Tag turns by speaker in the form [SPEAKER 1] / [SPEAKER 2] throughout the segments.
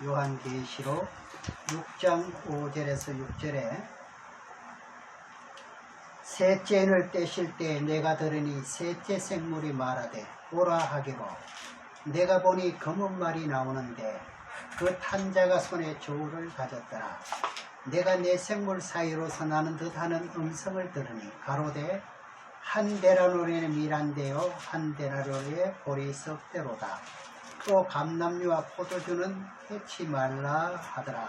[SPEAKER 1] 요한계시록 6장 5절에서 6절에 셋째 인을 떼실 때 내가 들으니 셋째 생물이 말하되 오라 하기로 내가 보니 검은 말이 나오는데 그 탄 자가 손에 저울을 가졌더라. 내가 내 생물 사이로서 나는 듯하는 음성을 들으니 가로되 한 데나로에 밀한데요 한 데나로에 보리 썩대로다. 또 감람류와 포도주는 해치 말라 하더라.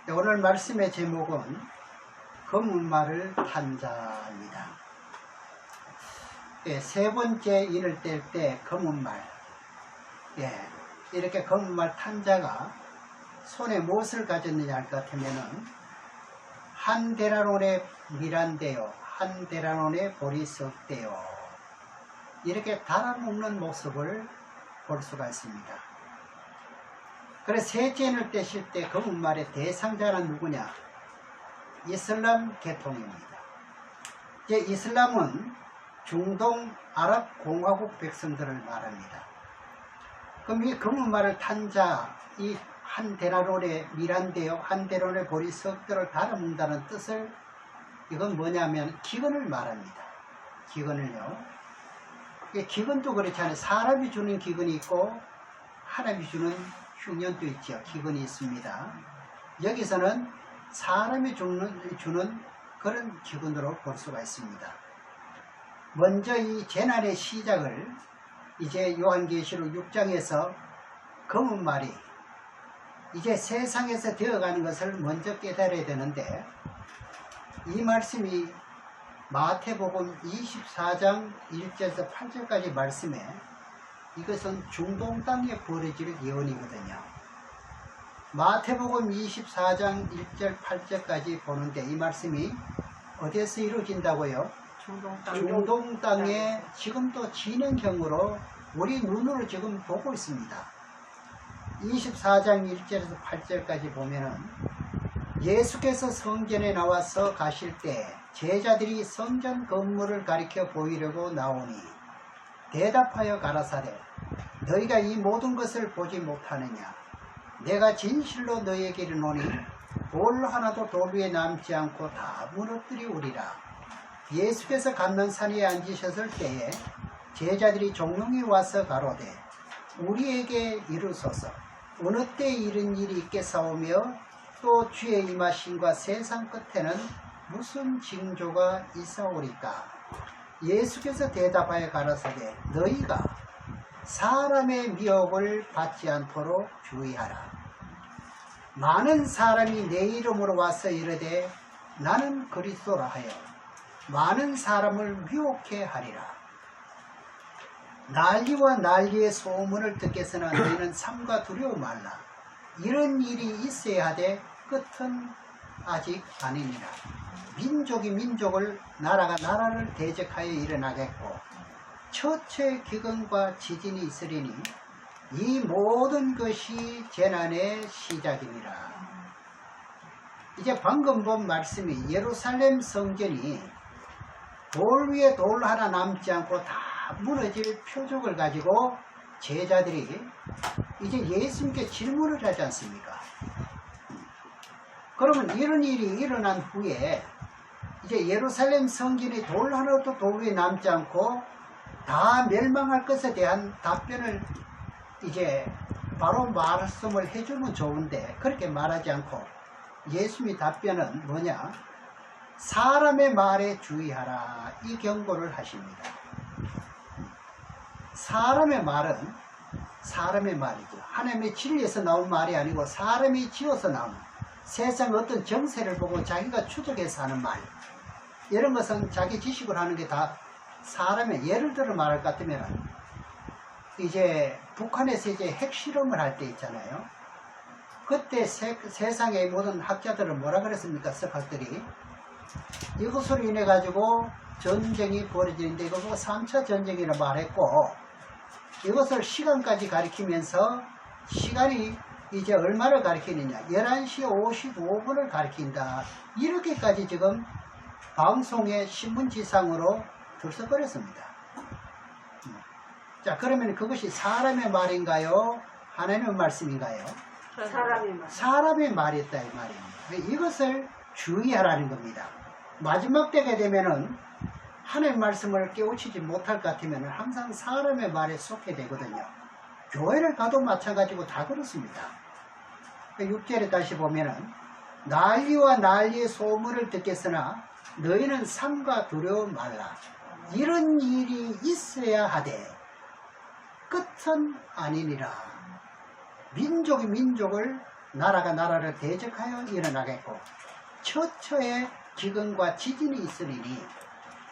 [SPEAKER 1] 오늘 말씀의 제목은 검은 말을 탄 자입니다. 세 번째 인을 뗄 때 검은 말, 이렇게 검은 말 탄 자가 손에 무엇을 가졌느냐 할 것 같으면은 한 데나론에 밀한데요 한 데나론에 보리 썩대요, 이렇게 달아먹는 모습을 볼 수가 있습니다. 그래서 셋째 인을 떼실 때 검은 말의 대상자는 누구냐? 이슬람 계통입니다. 이제 이슬람은 중동 아랍 공화국 백성들을 말합니다. 그럼 이 검은 말을 탄 자, 이 한 데나론에 밀한데요 한 데나론에 보리 썩대를 달아먹는다는 뜻을, 이건 뭐냐면 기근을 말합니다. 기근을요. 기근도 그렇잖아요. 사람이 주는 기근이 있고 하나님이 주는 흉년도 있죠. 기근이 있습니다. 여기서는 사람이 주는 그런 기근으로 볼 수가 있습니다. 먼저 이 재난의 시작을 이제 요한계시록 6장에서 검은 말이 이제 세상에서 되어가는 것을 먼저 깨달아야 되는데, 이 말씀이 마태복음 24장 1절에서 8절까지 말씀에 이것은 중동 땅에 벌어질 예언이거든요. 마태복음 24장 1절 8절까지 보는데 이 말씀이 어디에서 이루어진다고요? 중동 땅에 지금도 진행형으로 우리 눈으로 지금 보고 있습니다. 24장 1절에서 8절까지 보면은 예수께서 성전에 나와서 가실 때 제자들이 성전 건물을 가리켜 보이려고 나오니 대답하여 가라사대 너희가 이 모든 것을 보지 못하느냐? 내가 진실로 너희에게 이르노니 돌 하나도 돌 위에 남지 않고 다 무너뜨리우리라. 예수께서 감난산에 앉으셨을 때에 제자들이 종용이 와서 가로되 우리에게 이르소서 어느 때 이런 일이 있겠사오며 또 주의 임하심과 세상 끝에는 무슨 징조가 있사오리까? 예수께서 대답하여 가라사대 너희가 사람의 미혹을 받지 않도록 주의하라. 많은 사람이 내 이름으로 와서 이르되 나는 그리스도라 하여 많은 사람을 미혹해 하리라. 난리와 난리의 소문을 듣겠으나 너희는 삼가 두려워 말라. 이런 일이 있어야 하되 끝은 아직 아니니라. 민족이 민족을, 나라가 나라를 대적하여 일어나겠고 처처의 기근과 지진이 있으리니 이 모든 것이 재난의 시작이니라. 이제 방금 본 말씀이 예루살렘 성전이 돌 위에 돌 하나 남지 않고 다 무너질 표적을 가지고 제자들이 이제 예수님께 질문을 하지 않습니까? 그러면 이런 일이 일어난 후에 이제 예루살렘 성전이 돌 하나도 돌 위에 남지 않고 다 멸망할 것에 대한 답변을 이제 바로 말씀을 해주면 좋은데 그렇게 말하지 않고 예수님의 답변은 뭐냐? 사람의 말에 주의하라, 이 경고를 하십니다. 사람의 말은 사람의 말이죠. 하나님의 진리에서 나온 말이 아니고 사람이 지어서 나온, 세상 어떤 정세를 보고 자기가 추적해서 하는 말, 이런 것은 자기 지식을 하는 게 다 사람의, 예를 들어 말할 것 같으면 이제 북한에서 이제 핵실험을 할 때 있잖아요. 그때 세상의 모든 학자들은 뭐라 그랬습니까? 석학들이 이것으로 인해 가지고 전쟁이 벌어지는데 이거 보고 3차 전쟁이라 말했고, 이것을 시간까지 가리키면서 시간이 이제 얼마를 가리키느냐, 11시 55분을 가리킨다, 이렇게까지 지금 방송의 신문지상으로 들썩거렸습니다. 자, 그러면 그것이 사람의 말인가요? 하나님의 말씀인가요?
[SPEAKER 2] 사람의 말.
[SPEAKER 1] 사람의 말이었다 이 말입니다. 이것을 주의하라는 겁니다. 마지막 때가 되면은 하나님의 말씀을 깨우치지 못할 것 같으면 항상 사람의 말에 속게 되거든요. 교회를 가도 마찬가지고 다 그렇습니다. 6절에 다시 보면은 난리와 난리의 소문을 듣겠으나 너희는 삼가 두려워 말라. 이런 일이 있어야 하되 끝은 아니니라. 민족이 민족을 나라가 나라를 대적하여 일어나겠고 처처에 기근과 지진이 있으리니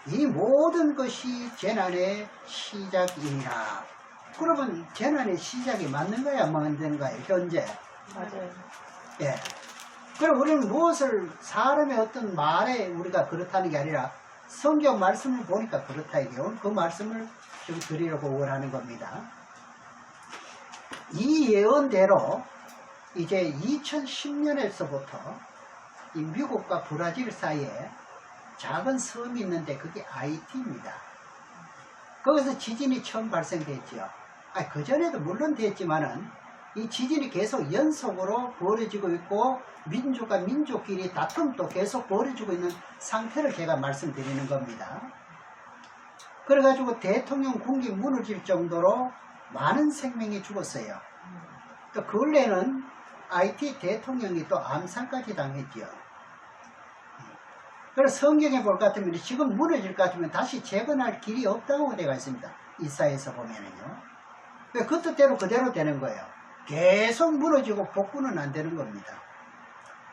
[SPEAKER 1] 이 모든 것이 재난의 시작이니라. 그러면 재난의 시작이 맞는가요? 안 맞는가요? 현재.
[SPEAKER 2] 맞아요.
[SPEAKER 1] 예. 그럼 우리는 무엇을 사람의 어떤 말에 우리가 그렇다는 게 아니라 성경 말씀을 보니까 그렇다 이게요. 그 말씀을 좀 드리려고 원하는 겁니다. 이 예언대로 이제 2010년에서부터 이 미국과 브라질 사이에 작은 섬이 있는데 그게 아이티입니다. 거기서 지진이 처음 발생됐죠. 그전에도 물론 됐지만은 이 지진이 계속 연속으로 벌어지고 있고 민족과 민족끼리 다툼도 계속 벌어지고 있는 상태를 제가 말씀드리는 겁니다. 그래가지고 대통령 궁이 무너질 정도로 많은 생명이 죽었어요. 또 근래는 IT 대통령이 또 암살까지 당했지요. 그래서 성경에 볼 것 같으면 지금 무너질 것 같으면 다시 재건할 길이 없다고 되어 있습니다. 이사야에서 보면은요. 그 뜻대로 그대로 되는 거예요. 계속 무너지고 복구는 안 되는 겁니다.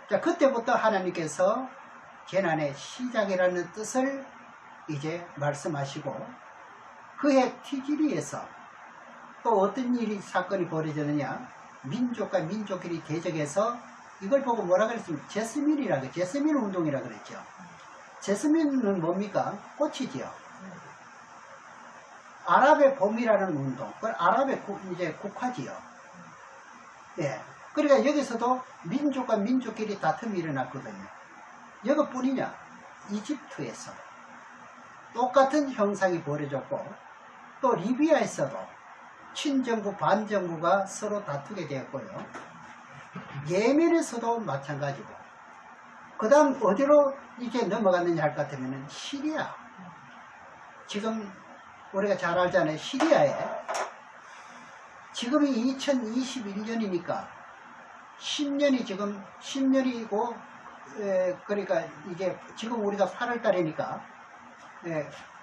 [SPEAKER 1] 자, 그때부터 하나님께서 재난의 시작이라는 뜻을 이제 말씀하시고 그해 티지리에서 또 어떤 일이 사건이 벌어졌느냐, 민족과 민족끼리 대적해서 이걸 보고 뭐라 그랬습니까? 제스민 운동이라 그랬죠. 제스민은 뭡니까? 꽃이지요. 아랍의 봄이라는 운동, 그건 아랍의 이제 국화지요. 예. 그러니까 여기서도 민족과 민족끼리 다툼이 일어났거든요. 여기뿐이냐? 이집트에서 똑같은 형상이 벌어졌고 또 리비아에서도 친정부 반정부가 서로 다투게 되었고요. 예멘에서도 마찬가지고 그 다음 어디로 이제 넘어갔느냐 할 것 같으면 시리아. 지금 우리가 잘 알잖아요. 시리아에 지금이 2021년이니까 10년이 지금 10년이고 그러니까 이제 지금 우리가 8월달이니까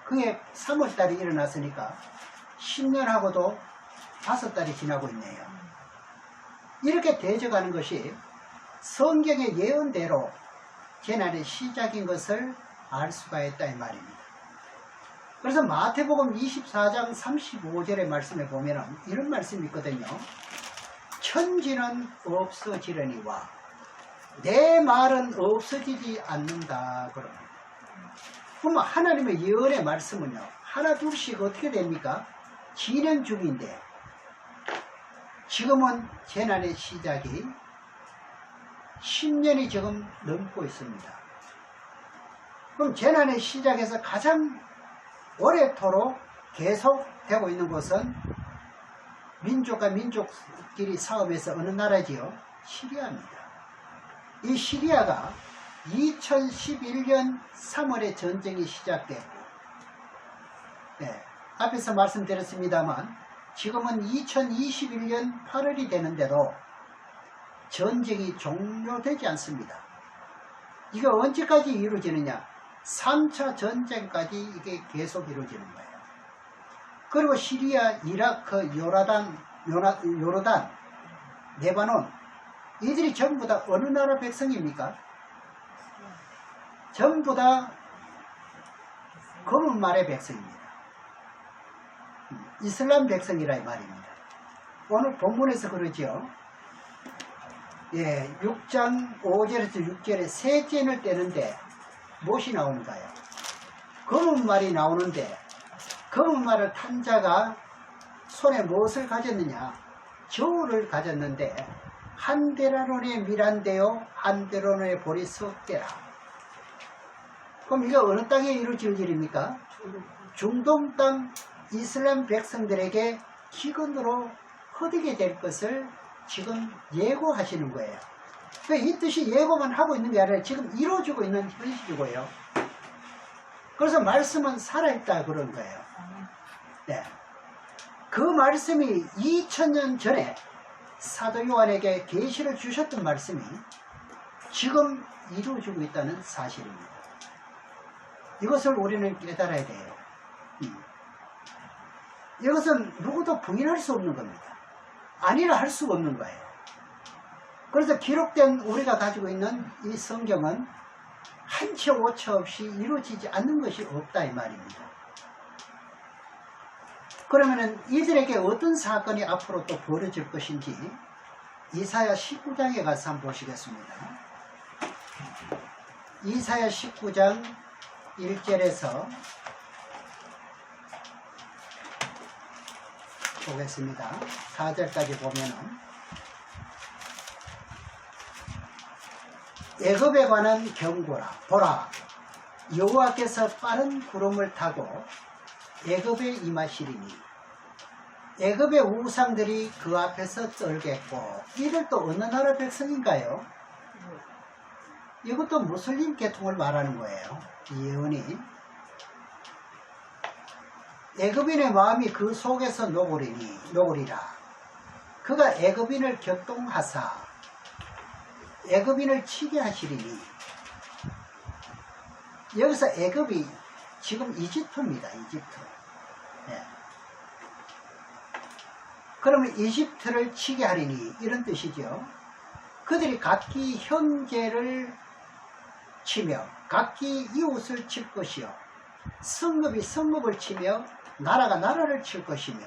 [SPEAKER 1] 그해 3월달이 일어났으니까 10년하고도 5달이 지나고 있네요. 이렇게 대적하는 것이 성경의 예언대로 재난의 시작인 것을 알 수가 있다 이 말입니다. 그래서 마태복음 24장 35절의 말씀에 보면 이런 말씀이 있거든요. 천지는 없어지려니와 내 말은 없어지지 않는다. 그러면 하나님의 예언의 말씀은요, 하나 둘씩 어떻게 됩니까? 진행 중인데 지금은 재난의 시작이 10년이 지금 넘고 있습니다. 그럼 재난의 시작에서 가장 오래도록 계속되고 있는 곳은 민족과 민족끼리 싸움에서 어느 나라지요? 시리아입니다. 이 시리아가 2011년 3월에 전쟁이 시작됐고 앞에서 말씀드렸습니다만 지금은 2021년 8월이 되는데도 전쟁이 종료되지 않습니다. 이게 언제까지 이루어지느냐? 3차 전쟁까지 이게 계속 이루어지는 거예요. 그리고 시리아, 이라크, 요르단, 레바논 이들이 전부 다 어느 나라 백성입니까? 전부 다 검은 말의 백성입니다. 이슬람 백성이라 이 말입니다. 오늘 본문에서 그러죠. 6장 5절에서 6절에 셋째를 떼는데 무엇이 나오는가요? 검은 말이 나오는데 검은 말을 탄 자가 손에 무엇을 가졌느냐? 저울을 가졌는데 한 데나론의 밀한데요 한 데나론의 볼이 썩대라. 그럼 이게 어느 땅에 이루어질 일입니까? 중동 땅 이슬람 백성들에게 기근으로 허되게 될 것을 지금 예고하시는 거예요. 이 뜻이 예고만 하고 있는 게 아니라 지금 이루어지고 있는 현실이고요. 그래서 말씀은 살아있다 그런 거예요. 네. 그 말씀이 2000년 전에 사도 요한에게 계시를 주셨던 말씀이 지금 이루어지고 있다는 사실입니다. 이것을 우리는 깨달아야 돼요. 이것은 누구도 부인할 수 없는 겁니다. 아니라 할 수가 없는 거예요. 그래서 기록된 우리가 가지고 있는 이 성경은 한치 오차 없이 이루어지지 않는 것이 없다 이 말입니다. 그러면은 이들에게 어떤 사건이 앞으로 또 벌어질 것인지 이사야 19장에 가서 한번 보시겠습니다. 이사야 19장 1절에서 보겠습니다. 4절까지 보면은 애굽에 관한 경고라. 보라, 여호와께서 빠른 구름을 타고 애굽에 임하시리니 애굽의 우상들이 그 앞에서 떨겠고. 이들도 어느 나라 백성인가요? 이것도 무슬림 계통을 말하는 거예요. 이 예언이. 애굽인의 마음이 그 속에서 녹으리라. 그가 애굽인을 격동하사 애굽인을 치게 하시리니. 여기서 애굽이 지금 이집트입니다. 이집트. 네. 그러면 이집트를 치게 하리니 이런 뜻이죠. 그들이 각기 형제를 치며 각기 이웃을 칠 것이요, 성읍이 성읍을 치며 나라가 나라를 칠 것이며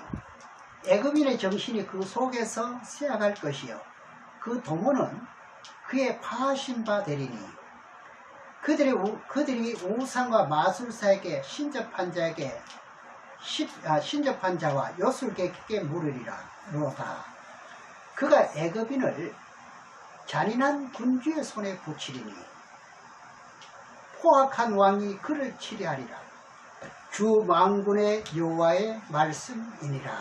[SPEAKER 1] 애굽인의 정신이 그 속에서 쇠약할 것이요, 그 동원은 그의 파하신 바 되리니. 그들이 우상과 마술사에게 신접한 자와 요술객에게 물으리라. 로다. 그가 애굽인을 잔인한 군주의 손에 붙이리니 포악한 왕이 그를 치리하리라. 주 만군의 여호와의 말씀이니라.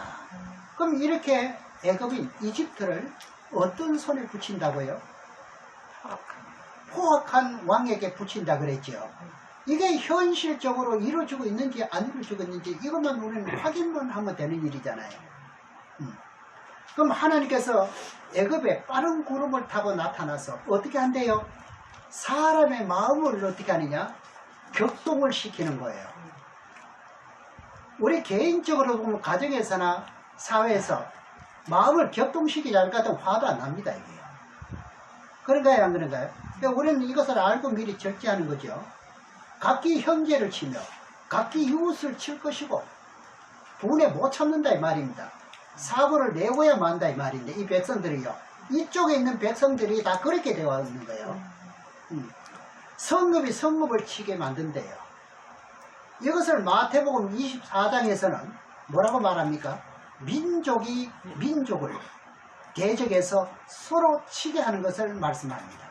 [SPEAKER 1] 그럼 이렇게 애굽인 이집트를 어떤 손에 붙인다고요? 포악한 왕에게 붙인다 그랬죠. 이게 현실적으로 이루어지고 있는지 안 이루어지고 있는지 이것만 우리는 확인만 하면 되는 일이잖아요. 그럼 하나님께서 애굽에 빠른 구름을 타고 나타나서 어떻게 한대요? 사람의 마음을 어떻게 하느냐? 격동을 시키는 거예요. 우리 개인적으로 보면 가정에서나 사회에서 마음을 격동시키지 않으니까 화도 안 납니다. 이게. 그런가요 안 그런가요? 그러니까 우리는 이것을 알고 미리 절제하는 거죠. 각기 형제를 치며 각기 이웃을 칠 것이고 분에 못 참는다 이 말입니다. 사고를 내고야 만다 이 말인데, 이 백성들이요, 이쪽에 있는 백성들이 다 그렇게 되어 있는 거예요. 성읍이 성읍을 치게 만든대요. 이것을 마태복음 24장에서는 뭐라고 말합니까? 민족이 민족을 대적해서 서로 치게 하는 것을 말씀합니다.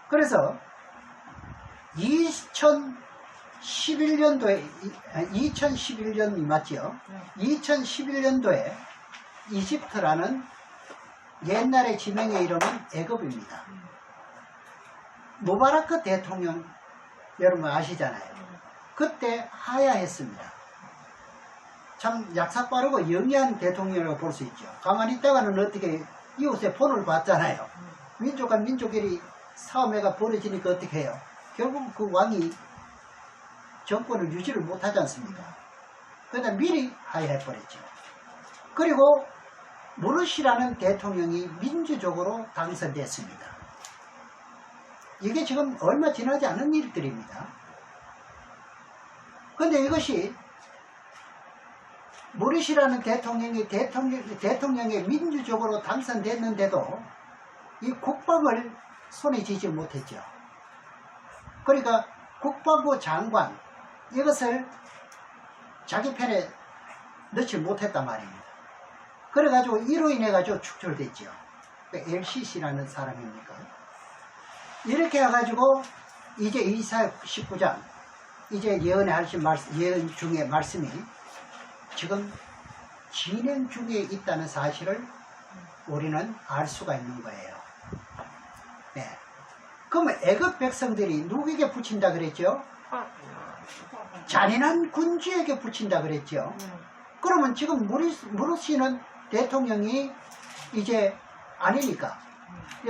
[SPEAKER 1] 그래서 2011년이 맞죠? 2011년도에 이집트라는 옛날의 지명의 이름은 애굽입니다. 무바라크 대통령 여러분 아시잖아요. 그때 하야했습니다. 참 약삭 빠르고 영리한 대통령이라고 볼 수 있죠. 가만히 있다가는 어떻게 이웃의 본을 봤잖아요. 민족과 민족끼리 싸움회가 벌어지니까 어떻게 해요? 결국 그 왕이 정권을 유지를 못하지 않습니까? 그러다 미리 하야해버렸죠. 그리고 무르시라는 대통령이 민주적으로 당선됐습니다. 이게 지금 얼마 지나지 않은 일들입니다. 그런데 이것이 무르시라는 대통령이 민주적으로 당선됐는데도 이 국방을 손에 쥐지 못했죠. 그러니까 국방부 장관 이것을 자기 편에 넣지 못했단 말입니다. 그래가지고 이로 인해가지고 축출됐죠. LCC라는 사람입니까? 이렇게 해가지고 이제 이사야 19장 이제 예언에 하신 예언 중에 말씀이 지금 진행 중에 있다는 사실을 우리는 알 수가 있는 거예요. 네. 그러면 애굽 백성들이 누구에게 붙인다 그랬죠? 잔인한 군주에게 붙인다 그랬죠. 그러면 지금 무르시는 대통령이 이제 아니니까.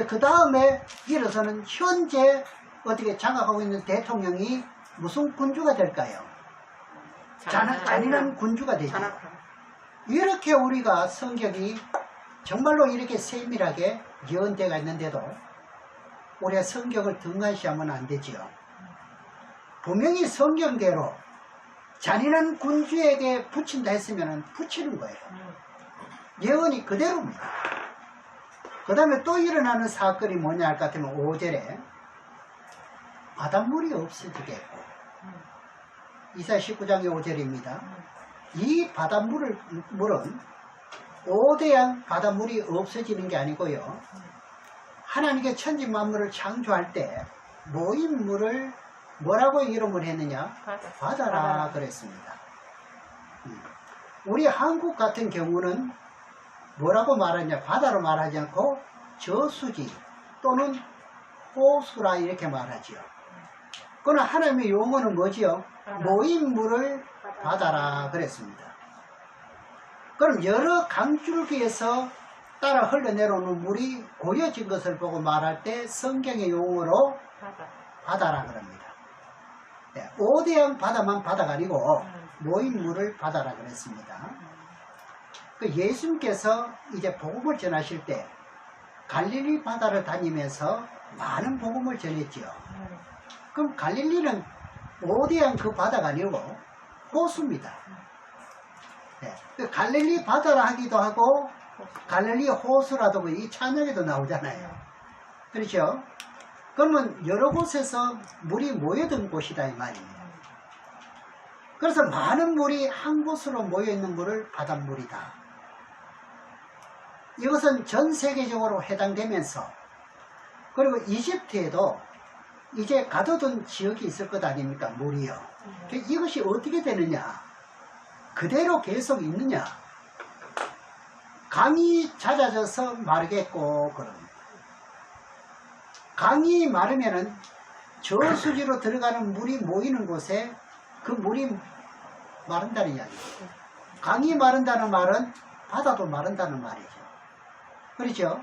[SPEAKER 1] 그 다음에 일어서는 현재 어떻게 장악하고 있는 대통령이 무슨 군주가 될까요? 잔인한 군주가 되죠. 이렇게 우리가 성경이 정말로 이렇게 세밀하게 예언되어 있는데도 우리가 성경을 등한시하면 안 되지요. 분명히 성경대로 잔인한 군주에게 붙인다 했으면 붙이는 거예요. 예언이 그대로입니다. 그 다음에 또 일어나는 사건이 뭐냐 할 것 같으면 5절에 바닷물이 없어지겠고, 이사야 19장의 5절입니다. 이 바닷물은 5대양 바닷물이 없어지는 게 아니고요, 하나님께 천지 만물을 창조할 때 모인 물을 뭐라고 이름을 했느냐? 바다라 그랬습니다. 우리 한국 같은 경우는 뭐라고 말하냐? 바다로 말하지 않고 저수지 또는 호수라 이렇게 말하지요. 그러나 하나님의 용어는 뭐지요? 모인 물을 바다라 그랬습니다. 그럼 여러 강줄기에서 따라 흘러내려오는 물이 고여진 것을 보고 말할 때 성경의 용어로 바다라 그럽니다. 5대양 바다만 바다가 아니고 모인 물을 바다라 그랬습니다. 예수님께서 이제 복음을 전하실 때 갈릴리 바다를 다니면서 많은 복음을 전했지요. 그럼 갈릴리는 5대양 그 바다가 아니고 호수입니다. 갈릴리 바다라 하기도 하고 갈릴리 호수라도 이 찬양에도 나오잖아요. 그렇죠? 그러면 여러 곳에서 물이 모여든 곳이다 이 말입니다. 그래서 많은 물이 한 곳으로 모여있는 물을 바닷물이다. 이것은 전 세계적으로 해당되면서, 그리고 이집트에도 이제 가둬둔 지역이 있을 것 아닙니까? 물이요. 이것이 어떻게 되느냐? 그대로 계속 있느냐? 강이 잦아져서 마르겠고 그럽니다. 강이 마르면은 저수지로 들어가는 물이 모이는 곳에 그 물이 마른다는 이야기죠. 강이 마른다는 말은 바다도 마른다는 말이죠. 그렇죠?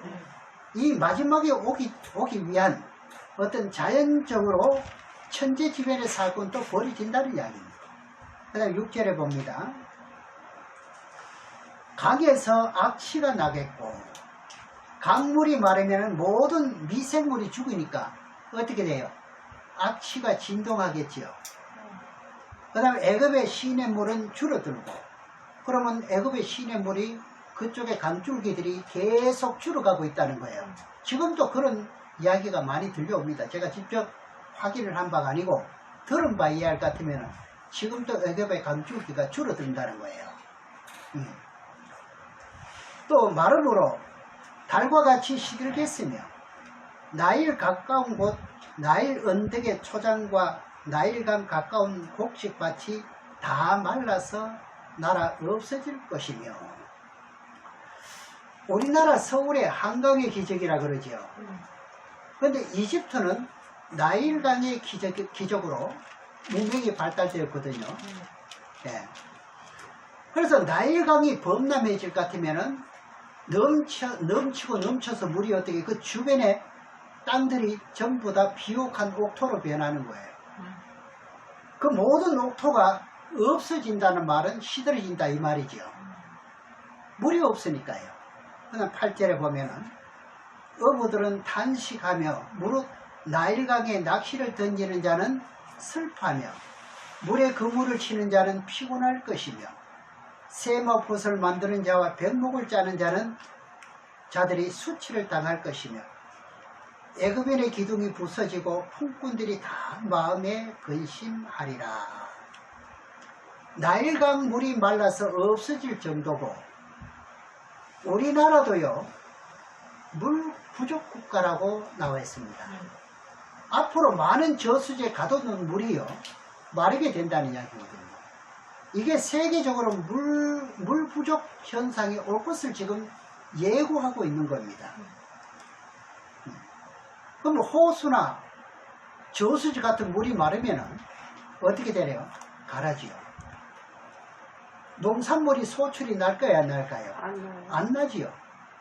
[SPEAKER 1] 이 마지막에 오기 위한 어떤 자연적으로 천재지변의 사건도 벌어진다는 이야기입니다. 그 다음 6절에 봅니다. 강에서 악취가 나겠고, 강물이 마르면 모든 미생물이 죽으니까 어떻게 돼요? 악취가 진동하겠지요. 그 다음에 애굽의 시냇물은 줄어들고, 그러면 애굽의 시냇물이 그쪽의 강줄기들이 계속 줄어가고 있다는 거예요. 지금도 그런 이야기가 많이 들려옵니다. 제가 직접 확인을 한 바가 아니고 들은 바 이해할 것 같으면 지금도 애굽의 강줄기가 줄어든다는 거예요. 또 마름으로 달과 같이 시들겠으며 나일 가까운 곳, 나일 언덕의 초장과 나일강 가까운 곡식밭이 다 말라서 나라 없어질 것이며, 우리나라 서울의 한강의 기적이라 그러죠. 그런데 이집트는 나일강의 기적으로 문명이 발달되었거든요. 네. 그래서 나일강이 범람해질 것 같으면은 넘치고 넘쳐서 물이 어떻게 그 주변에 땅들이 전부 다 비옥한 옥토로 변하는 거예요. 그 모든 옥토가 없어진다는 말은 시들어진다 이 말이죠. 물이 없으니까요. 그다음 8절에 보면은 어부들은 탄식하며 무릇 나일강에 낚시를 던지는 자는 슬퍼하며 물에 그물을 치는 자는 피곤할 것이며 세마포를 만드는 자와 벽목을 짜는 자들이 수치를 당할 것이며 애굽인의 기둥이 부서지고 풍꾼들이 다 마음에 근심하리라. 나일강 물이 말라서 없어질 정도고, 우리나라도요 물 부족 국가라고 나와 있습니다. 앞으로 많은 저수지에 가둬둔 물이요 마르게 된다는 이야기거든요. 이게 세계적으로 물 부족 현상이 올 것을 지금 예고하고 있는 겁니다. 그럼 호수나 저수지 같은 물이 마르면은 어떻게 되래요? 가라지요. 농산물이 소출이 날까요, 안 날까요?
[SPEAKER 2] 안 나요.
[SPEAKER 1] 안 나지요.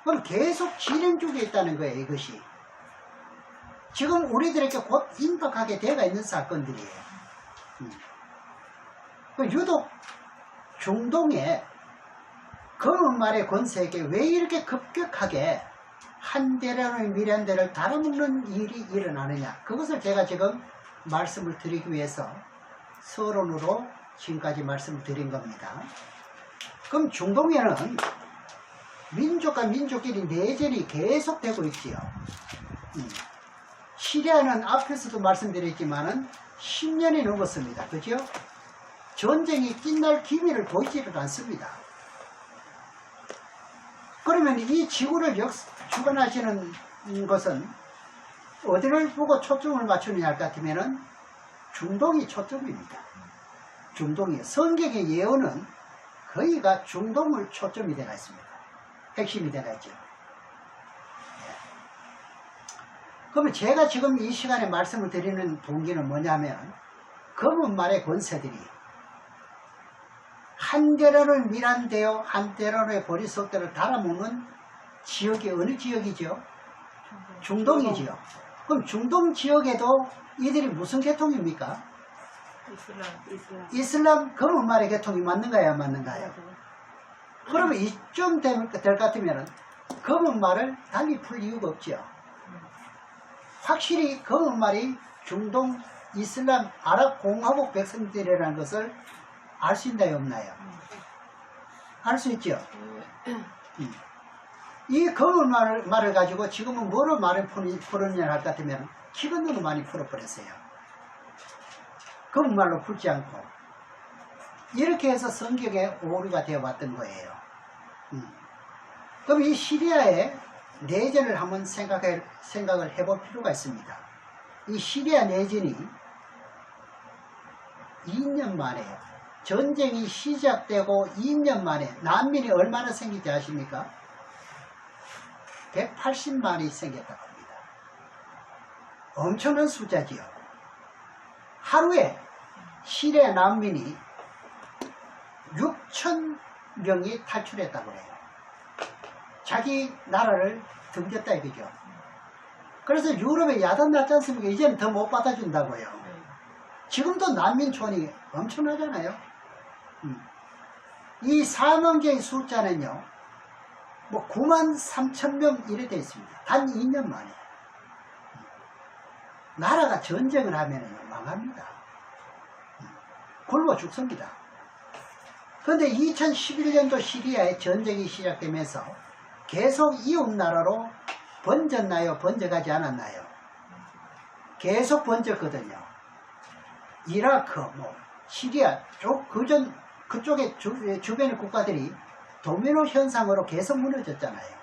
[SPEAKER 1] 그럼 계속 진행 중에 있다는 거예요, 이것이. 지금 우리들에게 곧 임박하게 되어 있는 사건들이에요. 유독 중동의 검은 말의 권세에게 왜 이렇게 급격하게 한 대라는 미련 대를 달아먹는 일이 일어나느냐, 그것을 제가 지금 말씀을 드리기 위해서 서론으로 지금까지 말씀을 드린 겁니다. 그럼 중동에는 민족과 민족끼리 내전이 계속되고 있지요. 시리아는 앞에서도 말씀드렸지만은 10년이 넘었습니다. 그죠? 전쟁이 끝날 기미를 보이지를 않습니다. 그러면 이 지구를 주관하시는 것은 어디를 보고 초점을 맞추느냐 할 것 같으면은 중동이 초점입니다. 중동이. 성경의 예언은 거의가 중동을 초점이 되어 있습니다. 핵심이 되어 있죠. 그러면 제가 지금 이 시간에 말씀을 드리는 동기는 뭐냐면, 검은 말의 권세들이 한대로는 밀한되어 한대로의 보리석대를 달아먹는 지역이 어느 지역이죠? 중동이지요. 그럼 중동 지역에도 이들이 무슨 계통입니까? 이슬람 검은 말의 계통이 맞는가요, 안 맞는가요? 그러면 이쯤 될 것 같으면 검은 말을 달리 풀 이유가 없죠. 확실히 검은 말이 중동 이슬람 아랍 공화국 백성들이라는 것을 알 수 있나요, 없나요? 알 수 있죠. 이 검은 말을 가지고 지금은 뭐로 말을 풀었냐 할 것 같으면 키 건너로 많이 풀어버렸어요. 검은 말로 풀지 않고 이렇게 해서 성경에 오류가 되어 왔던 거예요. 그럼 이 시리아의 내전을 한번 생각을 해볼 필요가 있습니다. 이 시리아 내전이 2년 만에요. 전쟁이 시작되고 2년 만에 난민이 얼마나 생기지 아십니까? 180만이 생겼다고 합니다. 엄청난 숫자지요. 하루에 시리아 난민이 6,000명이 탈출했다고 해요. 자기 나라를 등졌다 이거죠. 그래서 유럽에 야단 났지 않습니까? 이제는 더 못 받아준다고요. 지금도 난민촌이 엄청나잖아요. 이 사망자의 숫자는요, 뭐 93,000명 이래 되어 있습니다. 단 2년 만에. 나라가 전쟁을 하면은 망합니다. 굶어 죽습니다. 그런데 2011년도 시리아에 전쟁이 시작되면서 계속 이웃나라로 번졌나요? 번져가지 않았나요? 계속 번졌거든요. 이라크, 시리아 쪽, 그쪽의 주변의 국가들이 도미노 현상으로 계속 무너졌잖아요.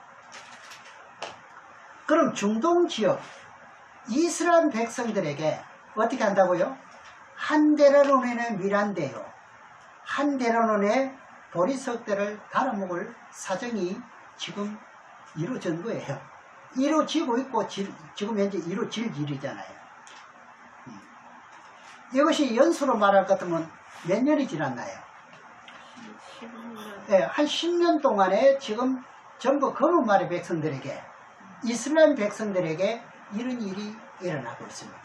[SPEAKER 1] 그럼 중동 지역 이슬람 백성들에게 어떻게 한다고요? 한 데라론에 밀한대요. 한 데라론에 보리석대를 달아먹을 사정이 지금 이루어진 거예요. 이루어지고 있고 지금 현재 이루어질 일이잖아요. 이것이 연수로 말할 것 같으면 몇 년이 지났나요? 네, 한 10년 동안에 지금 전부 검은 말의 백성들에게, 이슬람 백성들에게 이런 일이 일어나고 있습니다.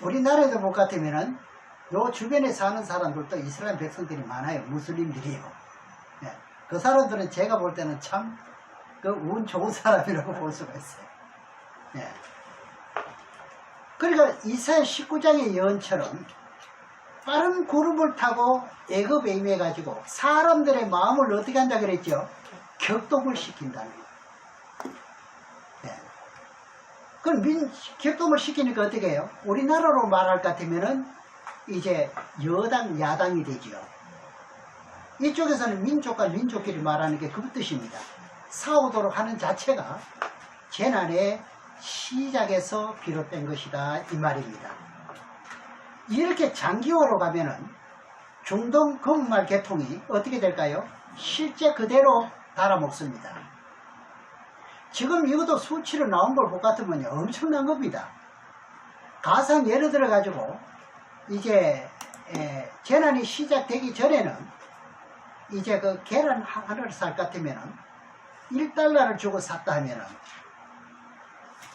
[SPEAKER 1] 우리나라에도 볼 것 같으면은 요 주변에 사는 사람들도 이슬람 백성들이 많아요. 무슬림들이요. 네, 그 사람들은 제가 볼 때는 참 운 좋은 사람이라고 볼 수가 있어요. 네. 그러니까 이사야 19장의 예언처럼 빠른 구름을 타고 애굽에 임해가지고 사람들의 마음을 어떻게 한다 그랬죠? 격동을 시킨다는 거예요. 네. 그럼 격동을 시키니까 어떻게 해요? 우리나라로 말할 것 같으면은 이제 여당, 야당이 되죠. 이쪽에서는 민족과 민족끼리 말하는 게 그 뜻입니다. 싸우도록 하는 자체가 재난의 시작에서 비롯된 것이다, 이 말입니다. 이렇게 장기화로 가면은 중동 금말 계통이 어떻게 될까요? 실제 그대로 달아먹습니다. 지금 이것도 수치로 나온 걸 볼 같으면요, 엄청난 겁니다. 가상 예를 들어 가지고 이제 재난이 시작되기 전에는 이제 그 계란 하나를 살 것 같으면은 1달러를 주고 샀다 하면은,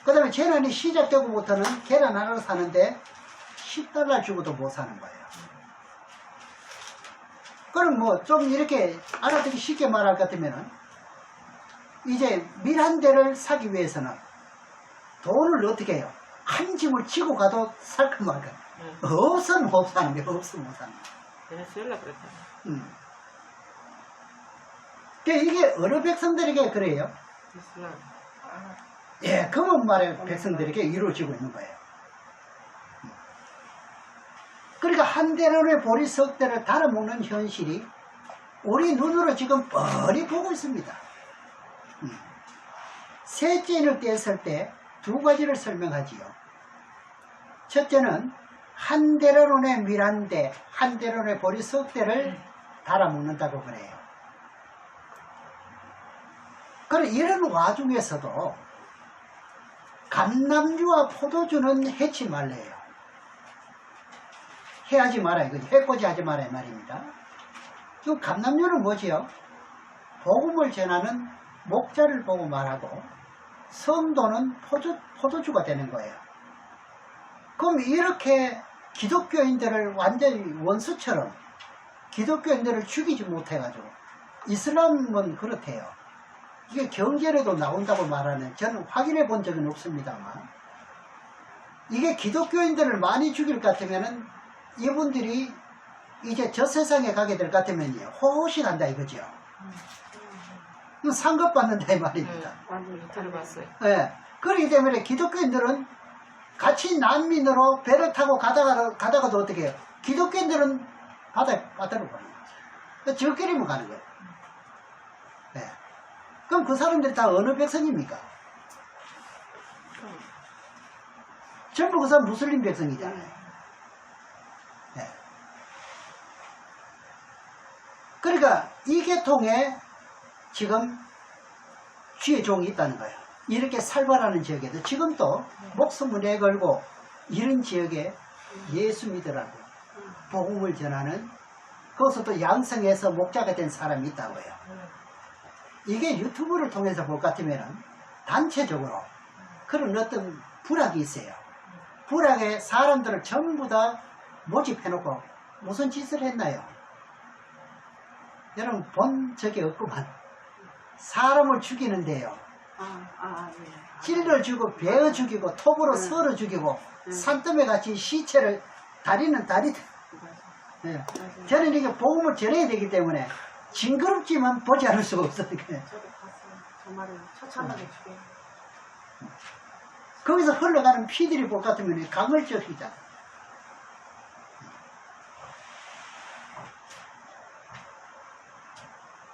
[SPEAKER 1] 그 다음에 재난이 시작되고부터는 계란 하나를 사는데 10달러 주고도 못 사는 거예요. 그럼 뭐 좀 이렇게 알아듣기 쉽게 말할 것 같으면은, 이제 밀 한 대를 사기 위해서는 돈을 어떻게 해요? 한 짐을 지고 가도 살까 말까. 없으면 못 사는 게 없으면 못 사는 거.
[SPEAKER 2] 베네수엘라 그랬잖아.
[SPEAKER 1] 이게 어느 백성들에게 그래요?
[SPEAKER 2] 이슬람.
[SPEAKER 1] 예, 금은말의 백성들에게 이루어지고 있는 거예요. 그러니까 한 대론의 보리 석 대를 달아먹는 현실이 우리 눈으로 지금 뻔히 보고 있습니다. 셋째인을 떼었을 때 두 가지를 설명하지요. 첫째는 한 대론의 밀 한 대, 한 대론의 보리 석 대를 달아먹는다고 그래요. 그럼 이런 와중에서도 감남주와 포도주는 해치 말래요. 해하지 말아요. 해코지 하지 말아요 말입니다. 그 감남주는 뭐지요? 복음을 전하는 목자를 보고 말하고, 성도는 포도주가 되는 거예요. 그럼 이렇게 기독교인들을 완전히 원수처럼 기독교인들을 죽이지 못해가지고, 이슬람은 그렇대요. 이게 경제로도 나온다고 말하는, 저는 확인해 본 적은 없습니다만, 이게 기독교인들을 많이 죽일 것 같으면은 이분들이 이제 저 세상에 가게 될 것 같으면요, 호호식한다 이거죠. 상급받는다 이 말입니다.
[SPEAKER 2] 들어봤어요.
[SPEAKER 1] 예. 그렇기 때문에 기독교인들은 같이 난민으로 배를 타고 가다가도 어떻게 해요? 기독교인들은 바다로 가는 거예요. 저끼리만 가는 거예요. 예. 그럼 그 사람들이 다 어느 백성입니까? 전부 그 사람 무슬림 백성이잖아요. 예. 그러니까 이 계통에 지금 쥐의 종이 있다는 거예요. 이렇게 살벌하는 지역에도 지금도 목숨을 내걸고 이런 지역에 예수 믿으라고 복음을 전하는, 거기서 또 양성해서 목자가 된 사람이 있다고요. 이게 유튜브를 통해서 볼 것 같으면 단체적으로 그런 어떤 불악이 있어요. 불악에 사람들을 전부 다 모집해놓고 무슨 짓을 했나요? 여러분 본 적이 없구만. 사람을 죽이는데요, 찔러 죽이고 베어 죽이고 톱으로 썰어 죽이고 산더미 같이 시체를 다리는 다리. 네. 저는 이게 복음을 전해야 되기 때문에 징그럽지만 보지 않을 수가 없으니까.
[SPEAKER 2] 저도 봤어요. 정말로 처참하게 죽여요.
[SPEAKER 1] 거기서 흘러가는 피들이 볼 것 같으면 강을 쪄주잖아.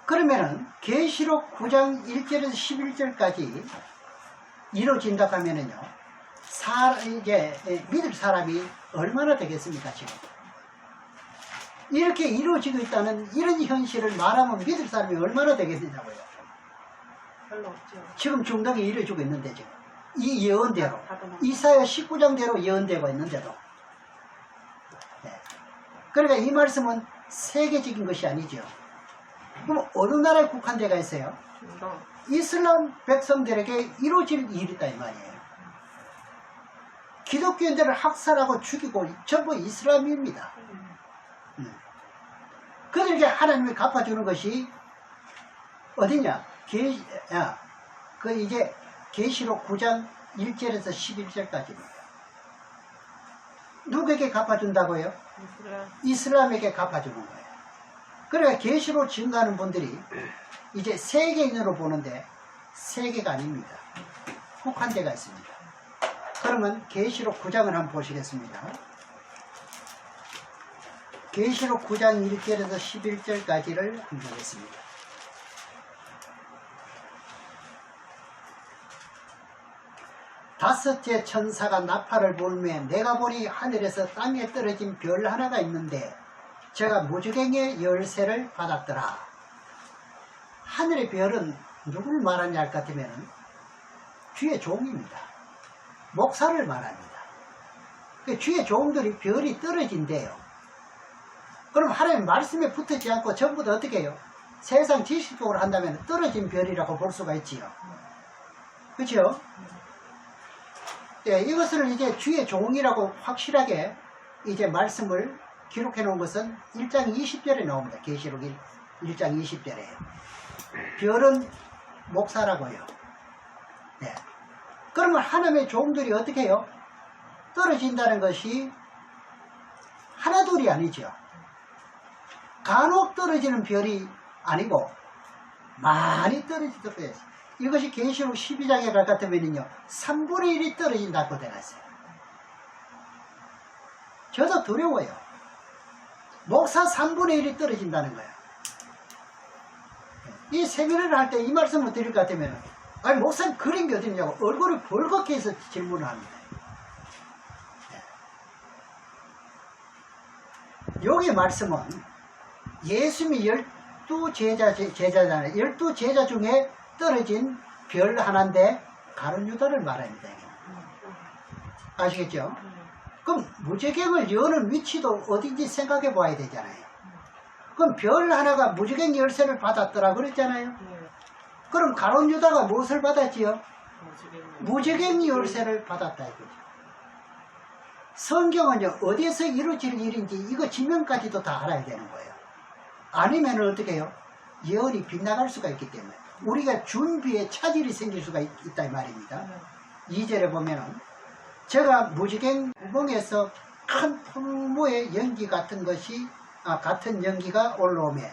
[SPEAKER 1] 그러면은 계시록 9장 1절에서 11절까지 이루어진다 하면은요, 이제 믿을 사람이 얼마나 되겠습니까 지금? 이렇게 이루어지고 있다는 이런 현실을 말하면 믿을 사람이 얼마나 되겠느냐고요.
[SPEAKER 2] 별로 없죠.
[SPEAKER 1] 지금 중동에 이루어지고 있는데 지금 이 예언대로, 이사야 19장대로 예언되고 있는데도. 네. 그러니까 이 말씀은 세계적인 것이 아니죠. 그럼 어느 나라에 국한되어 있어요? 이슬람 백성들에게 이루어질 일이다 이 말이에요. 기독교인들을 학살하고 죽이고 전부 이슬람입니다. 그들에게 하나님이 갚아주는 것이 어디냐? 이제 계시록 9장 1절에서 11절까지입니다. 누구에게 갚아준다고요? 이슬람에게 갚아주는 거예요. 그러니까 계시로 증거하는 분들이 이제 세계인으로 보는데 세계가 아닙니다. 국한대가 있습니다. 그러면 계시록 9장을 한번 보시겠습니다. 계시록 9장 1절에서 11절까지를 한번 보겠습니다. 다섯째 천사가 나팔을 불매 내가 보니 하늘에서 땅에 떨어진 별 하나가 있는데 제가 무지갱의 열쇠를 받았더라. 하늘의 별은 누구를 말하냐 할 것 같으면 주의 종입니다. 목사를 말합니다. 주의 종들이 별이 떨어진대요. 그럼 하나님 말씀에 붙지 않고 전부 다 어떻게 해요? 세상 지식적으로 한다면 떨어진 별이라고 볼 수가 있지요. 그렇죠? 예, 이것을 이제 주의 종이라고 확실하게 이제 말씀을 기록해 놓은 것은 1장 20절에 나옵니다. 계시록 1장 20절에. 별은 목사라고요. 네. 그러면 하나님의 종들이 어떻게 해요? 떨어진다는 것이 하나둘이 아니죠. 간혹 떨어지는 별이 아니고 많이 떨어지도록 했어요. 이것이 계시록 12장에 갈 같으면요 3분의 1이 떨어진다고 되어 있어요. 저도 두려워요. 목사 3분의 1이 떨어진다는 거예요. 이 세미나를 할 때 이 말씀을 드릴 것 같으면 아니 목사님 그런 게 어딨냐고 얼굴을 벌겋게 해서 질문을 합니다. 여기 말씀은 예수님이 12제자잖아요. 12제자 중에 떨어진 별 하나인데 가룟 유다를 말합니다. 아시겠죠? 그럼 무지갱을 여는 위치도 어딘지 생각해 봐야 되잖아요. 그럼 별 하나가 무지갱 열쇠를 받았더라 그랬잖아요. 그럼 가룟 유다가 무엇을 받았지요? 무지갱 열쇠를 받았다 이거죠. 성경은요 어디에서 이루어질 일인지 이거 지명까지도 다 알아야 되는 거예요. 아니면 어떻게 해요? 예언이 빗나갈 수가 있기 때문에 우리가 준비에 차질이 생길 수가 있다 이 말입니다. 2절에 보면은 제가 무지갱 구멍에서 큰 풀무의 연기 같은 것이 같은 연기가 올라오매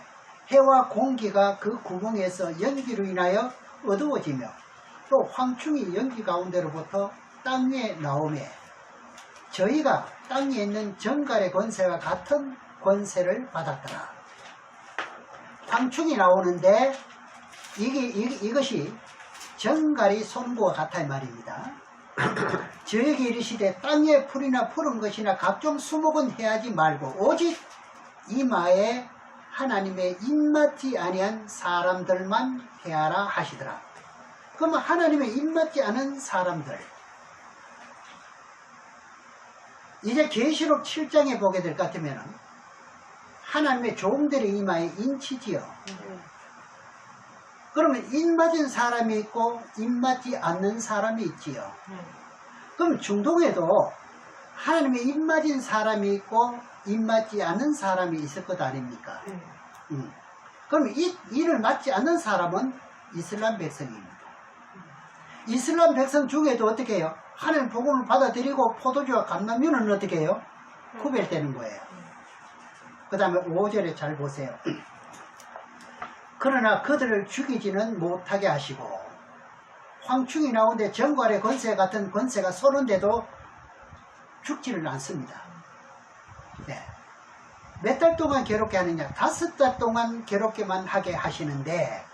[SPEAKER 1] 해와 공기가 그 구멍에서 연기로 인하여 어두워지며 또 황충이 연기 가운데로부터 땅 위에 나오매 저희가 땅 위에 있는 정갈의 권세와 같은 권세를 받았더라. 황충이 나오는데 이것이 정갈이 손과 같아 이 말입니다. 저에게 이르시되 땅에 풀이나 푸른 것이나 각종 수목은 해하지 말고 오직 이마에 하나님의 입맞지 아니한 사람들만 해하라 하시더라. 그러면 하나님의 입맞지 않은 사람들 이제 계시록 7장에 보게 될 것 같으면 하나님의 종들의 이마에 인치지요. 그러면 입맞은 사람이 있고 입맞지 않는 사람이 있지요. 그럼 중동에도 하나님의 입맞은 사람이 있고 입맞지 않는 사람이 있을 것 아닙니까? 그럼 이를 맞지 않는 사람은 이슬람 백성입니다. 이슬람 백성 중에도 어떻게 해요? 하나님 복음을 받아들이고 포도주와 감람유는 어떻게 해요? 구별되는 거예요. 그 다음에 5절에 잘 보세요. 그러나 그들을 죽이지는 못하게 하시고 황충이 나오는데 정갈의 권세 같은 권세가 쏘는데도 죽지를 않습니다. 네. 몇 달 동안 괴롭게 하느냐? 5달 동안 괴롭게만 하게 하시는데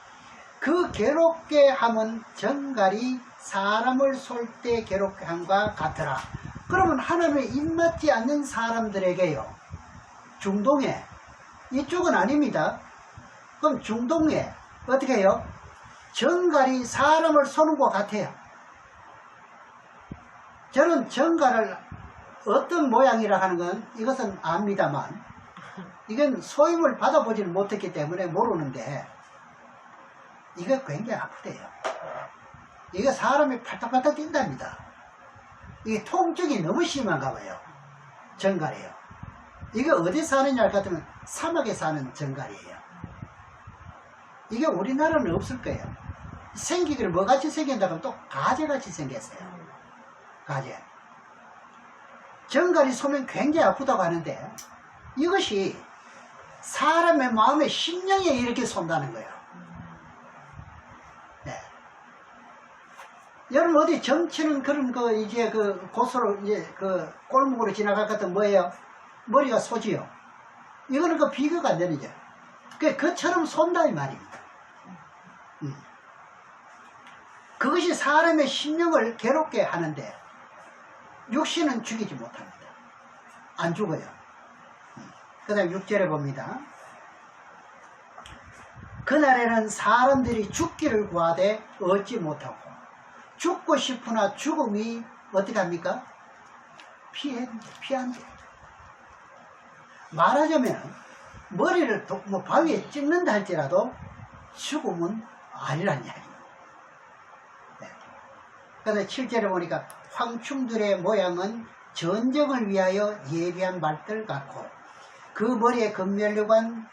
[SPEAKER 1] 그 괴롭게 함은 정갈이 사람을 쏠 때 괴롭게 함과 같으라. 그러면 하나님의 입맞지 않는 사람들에게요. 중동에 이쪽은 아닙니다. 그럼 중동에 어떻게 해요? 정갈이 사람을 쏘는 것 같아요. 저는 정갈을 어떤 모양이라 하는 건 이것은 압니다만 이건 소임을 받아보지는 못했기 때문에 모르는데 이게 굉장히 아프대요. 이게 사람이 팔딱팔딱 뛴답니다. 이게 통증이 너무 심한가 봐요. 정갈이에요. 이게 어디 사느냐 할 것 같으면 사막에 사는 정갈이에요. 이게 우리나라는 없을 거예요. 생기기를 뭐같이 생긴다고 하면 또 가재같이 생겼어요. 가재. 정갈이 쏘면 굉장히 아프다고 하는데 이것이 사람의 마음의 심령에 이렇게 쏜다는 거예요. 네. 여러분 어디 정치는 그런 이제 고소로 이제 골목으로 지나갈 것 같은 뭐예요? 머리가 쏘지요. 이거는 비교가 안 되는 거예요. 그처럼 쏜다 이 말입니다. 그것이 사람의 심령을 괴롭게 하는데 육신은 죽이지 못합니다. 안 죽어요. 그 다음 6절에 봅니다. 그날에는 사람들이 죽기를 구하되 얻지 못하고 죽고 싶으나 죽음이 어떻게 합니까? 피한대. 말하자면 머리를 바위에 찍는다 할지라도 죽음은 아니란 이야기입니다. 네. 그래서 7절에 보니까 황충들의 모양은 전쟁을 위하여 예비한 말들 같고 그 머리에 금면류관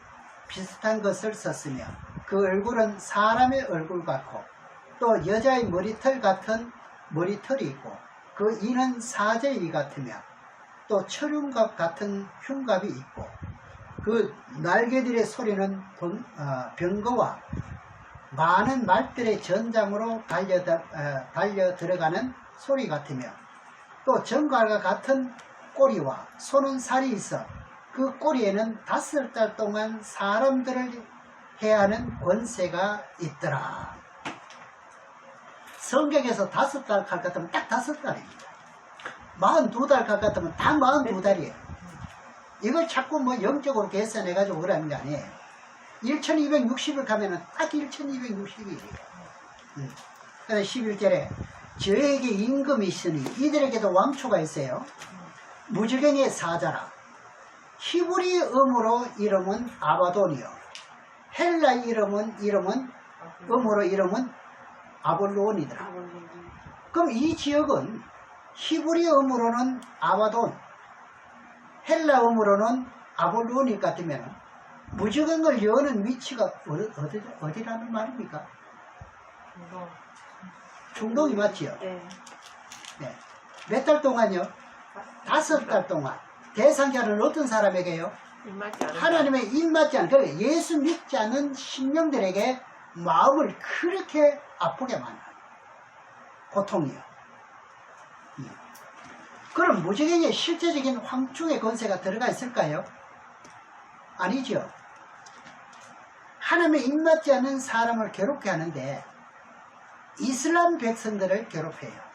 [SPEAKER 1] 비슷한 것을 썼으며 그 얼굴은 사람의 얼굴 같고 또 여자의 머리털 같은 머리털이 있고 그 이는 사제의 이 같으며 또 철흉갑 같은 흉갑이 있고 그 날개들의 소리는 병거와 많은 말들의 전장으로 달려 들어가는 소리 같으며 또 정갈과 같은 꼬리와 손은 살이 있어 그 꼬리에는 5달 동안 사람들을 해하는 권세가 있더라. 성경에서 5달 갈 것 같으면 딱 5달입니다. 42달 갈 것 같으면 딱 42달이에요. 이걸 자꾸 뭐 영적으로 계산해가지고 그러는 게 아니에요. 1260을 가면은 딱 1260일이에요. 그래서 11절에 저에게 임금이 있으니 이들에게도 왕초가 있어요. 무지경의 사자라. 히브리 음으로 이름은 아바돈이요. 헬라 음으로 이름은 아볼론이더라. 그럼 이 지역은 히브리 음으로는 아바돈, 헬라 음으로는 아볼론일 같으면 무지경을 여는 위치가 어디라는 말입니까? 중동이 맞지요?
[SPEAKER 2] 네.
[SPEAKER 1] 네. 몇 달 동안요? 5달 동안. 대상자는 어떤 사람에게요? 하나님의 입맞지 않은, 그러니까 예수 믿지 않는 신령들에게 마음을 그렇게 아프게 만드는 고통이요. 그럼 무지경에 실제적인 황충의 권세가 들어가 있을까요? 아니죠. 하나님의 입맞지 않는 사람을 괴롭게 하는데 이슬람 백성들을 괴롭혀요.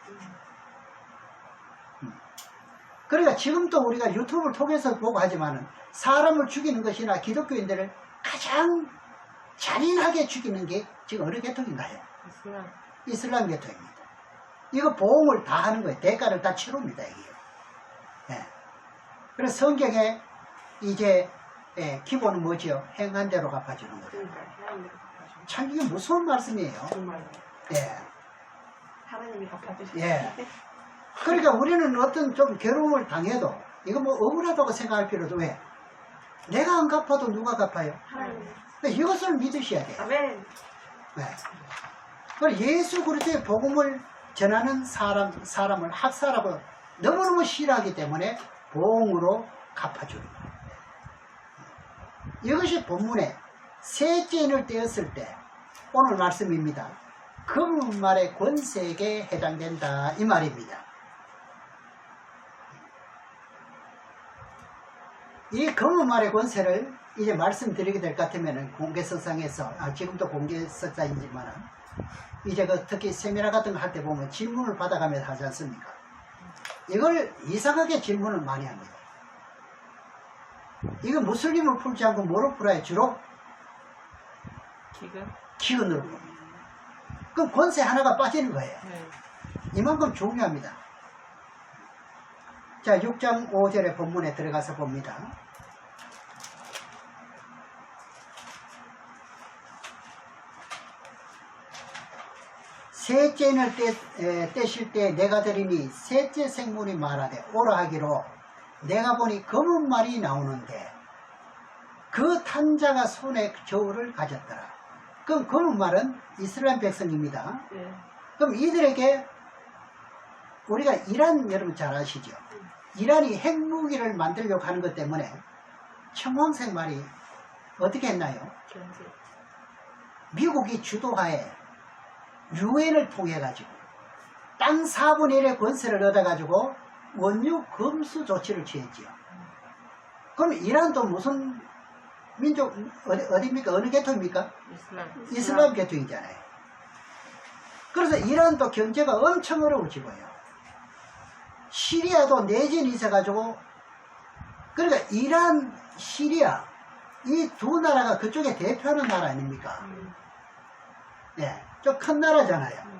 [SPEAKER 1] 그러니까 지금도 우리가 유튜브를 통해서 보고 하지만은 사람을 죽이는 것이나 기독교인들을 가장 잔인하게 죽이는 게 지금 어느 계통인가요? 이슬람 계통입니다. 이거 보험을 다 하는 거예요. 대가를 다 치릅니다. 이게요. 네. 그래서 성경에 이제 기본은 뭐지요? 행한 대로 갚아주는 거죠. 참 이게 무서운 말씀이에요.
[SPEAKER 2] 정말.
[SPEAKER 1] 예.
[SPEAKER 2] 하나님이 갚아주시죠.
[SPEAKER 1] 예. 그러니까 우리는 어떤 좀 괴로움을 당해도 이거 뭐 억울하다고 생각할 필요도 왜? 내가 안 갚아도 누가 갚아요?
[SPEAKER 2] 하나님.
[SPEAKER 1] 이것을 믿으셔야 돼요.
[SPEAKER 2] 아멘.
[SPEAKER 1] 네. 그리고 예수 그리스도의 복음을 전하는 사람을 학살하고 너무너무 싫어하기 때문에 보응으로 갚아주는 거예요. 이것이 본문에 셋째 인을 떼었을 때 오늘 말씀입니다. 금은말의 권세에게 해당된다 이 말입니다. 이 금은말의 권세를 이제 말씀드리게 될 것 같으면 공개석상에서 지금도 공개석상이지만 이제 특히 세미나 같은 거 할 때 보면 질문을 받아가면서 하지 않습니까? 이걸 이상하게 질문을 많이 합니다. 이거 무슬림을 풀지 않고 뭐로 풀어요? 주로 기근으로 풉니다. 그럼 권세 하나가 빠지는 거예요.
[SPEAKER 2] 네.
[SPEAKER 1] 이만큼 중요합니다. 자, 6장 5절의 본문에 들어가서 봅니다. 셋째 인을 떼실 때 내가 들으니 셋째 생물이 말하되 오라 하기로 내가 보니 검은 말이 나오는데 그 탄자가 손에 저울을 가졌더라. 그럼 검은 말은 이스라엘 백성입니다.
[SPEAKER 2] 네.
[SPEAKER 1] 그럼 이들에게 우리가 이란 여러분 잘 아시죠? 이란이 핵무기를 만들려고 하는 것 때문에 청황색 말이 어떻게 했나요? 미국이 주도하에 유엔을 통해 가지고 땅 4분의 1의 권세를 얻어 가지고 원유 검수 조치를 취했지요. 그럼 이란도 무슨 민족 어디입니까? 어느 계통입니까? 이슬람 계통이잖아요. 그래서 이란도 경제가 엄청 어려워지고요. 시리아도 내전이 있어가지고, 그러니까 이란, 시리아 이 두 나라가 그쪽에 대표하는 나라 아닙니까? 네, 좀 큰 나라잖아요.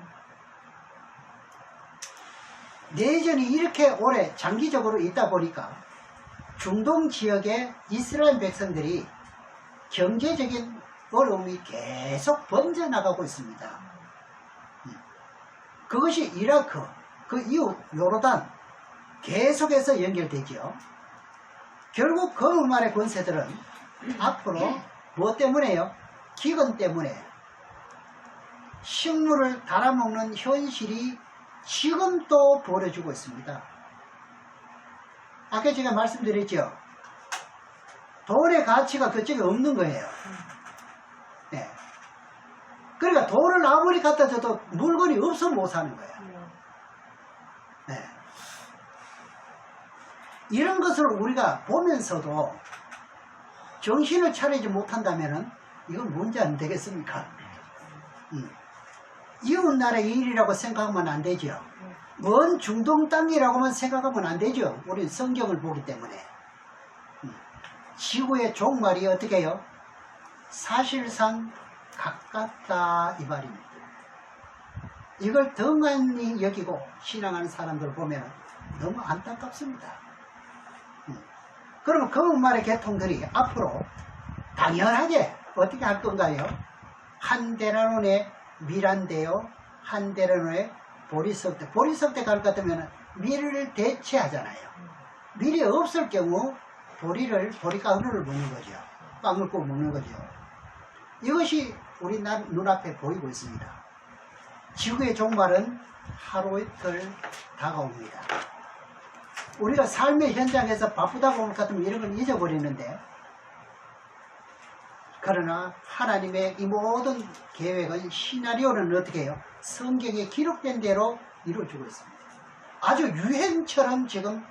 [SPEAKER 1] 내전이 이렇게 오래 장기적으로 있다 보니까 중동 지역의 이스라엘 백성들이 경제적인 어려움이 계속 번져나가고 있습니다. 그것이 이라크, 그 이후 요르단 계속해서 연결되죠. 결국 거짓말의 권세들은 앞으로 뭐 때문에요? 기근 때문에 식물을 달아먹는 현실이 지금도 벌어지고 있습니다. 아까 제가 말씀드렸죠. 돈의 가치가 그쪽에 없는 거예요. 네. 그러니까 돈을 아무리 갖다 줘도 물건이 없어 못 사는 거예요. 네. 이런 것을 우리가 보면서도 정신을 차리지 못한다면 이건 문제 안 되겠습니까? 이웃나라의 일이라고 생각하면 안 되죠. 먼 중동 땅이라고만 생각하면 안 되죠. 우리는 성경을 보기 때문에. 지구의 종말이 어떻게 해요? 사실상 가깝다 이 말입니다. 이걸 덩한히 여기고 신앙하는 사람들 보면 너무 안타깝습니다. 그러면 그 말의 계통들이 앞으로 당연하게 어떻게 할 건가요? 한 데라논의 미란데요, 한 데라논의 보리석대. 보리석대 갈 것 같으면 밀을 대체하잖아요. 밀이 없을 경우 보리가루를 먹는 거죠. 빵을 구워 먹는 거죠. 이것이 우리 눈앞에 보이고 있습니다. 지구의 종말은 하루 이틀 다가옵니다. 우리가 삶의 현장에서 바쁘다고 할 것 같으면 이런 걸 잊어버리는데, 그러나 하나님의 이 모든 계획은, 시나리오는 어떻게 해요? 성경에 기록된 대로 이루어지고 있습니다. 아주 유행처럼 지금